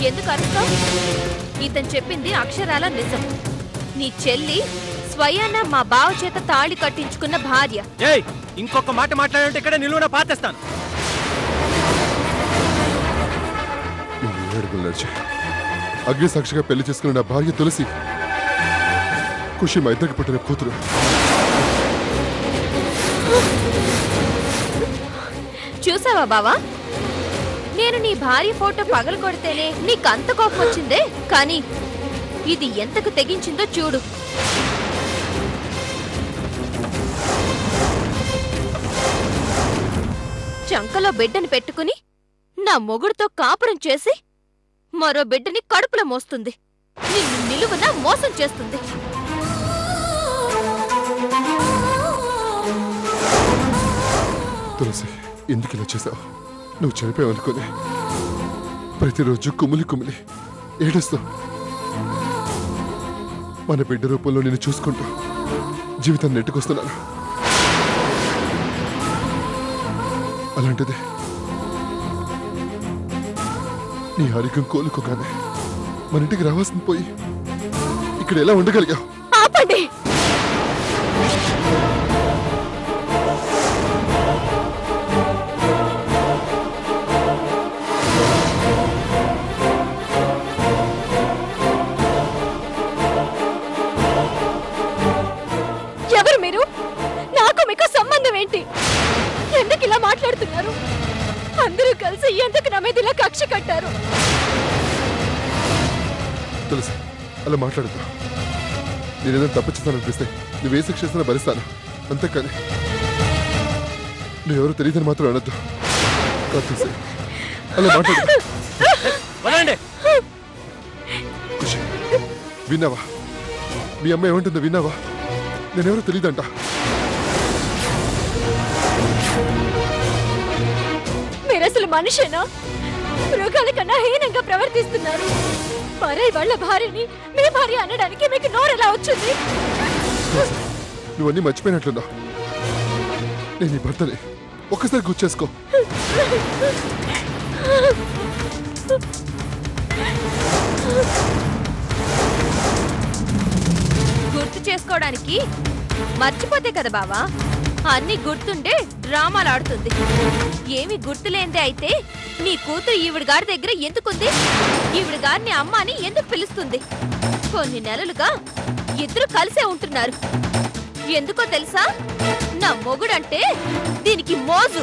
ఎందుకు అరుస్తావు? ఇతను చెప్పింది అక్షరాల నిజం. నీ చెల్లి స్వయాన మా బావ చేత తాళి కట్టించుకున్న భార్య. ఇంకొక మాట మాట్లాడంటే ఇక్కడ నిలువున పాతేస్తాను. అగ్ని సాక్షిగా పెళ్లి చేసుకున్న నా భార్య తులసి, ఖుషి మా ఇద్దరికి పుట్టిన కూతురు. చూసావా బావా, నేను నీ భార్య ఫోటో పగలు కొడితేనే నీకంత కోపం వచ్చిందే, కానీ ఇది ఎంతకు తెగించిందో చూడు. చంకలో బిడ్డని పెట్టుకుని నా మొగుడుతో కాపురం చేసి మరో బిడ్డని కడుపులో మోస్తుంది. నిన్ను నిలువున మోసం చేస్తుంది. తులసి, ఎందుకు ఇలా చేశావు? నువ్వు చనిపోయావనుకోని ప్రతిరోజు కుమిలి కుమిలి ఏడుస్తావు. మన బిడ్డ రూపంలో నేను చూసుకుంటూ జీవితాన్ని నెట్టుకొస్తున్నాను. అలాంటిది నీ ఆరోగ్యం కోలుకోగానే మన ఇంటికి రావాల్సింది పోయి ఇక్కడ ఎలా ఉండగలిగావు? ఆపండి. ఎవరు మీరు? నాకు మీకు సంబంధం ఏంటి? ఎందుకు ఇలా మాట్లాడుతున్నారు? అందరూ కలిసి ఎందుకు నా మీద ఇలా కక్ష కట్టారు? తెలుసు, అలా మాట్లాడుతూ నేనేదో తప్పు చేస్తాననిపిస్తే నువ్వే శిక్ష చేసినా భరిస్తాను, అంతేకాని నువ్వెవరో తెలియదని మాత్రం అనొద్దు. తెలుసు, అలా మాట్లాడు. విన్నావా? మీ అమ్మ ఏమంటుందో విన్నావా? నేనెవరో తెలియదంట. మీరసలు మనిషేనా? మృగాల కన్నా హీనంగా ప్రవర్తిస్తున్నారు. మరే వాళ్ళ భార్యని మీ భార్య అనడానికి మీకు నోరెలా వచ్చింది? నువ్వన్నీ మర్చిపోయినట్లున్నా. నేను ఈ భర్తని ఒక్కసారి గుర్చేసుకో. గుర్తు చేసుకోవడానికి మర్చిపోతే కదా బావా, అన్ని గుర్తుండే డ్రామాలు ఆడుతుంది. ఏమి గుర్తులేందే అయితే నీ కూతురు ఈవిడ గారి దగ్గర ఎందుకుంది? ఈవిడ గారిని అమ్మ అని ఎందుకు పిలుస్తుంది? కొన్ని నెలలుగా ఇద్దరు కలిసే ఉంటున్నారు. ఎందుకో తెలుసా? నా మొగుడంటే దీనికి మోజు.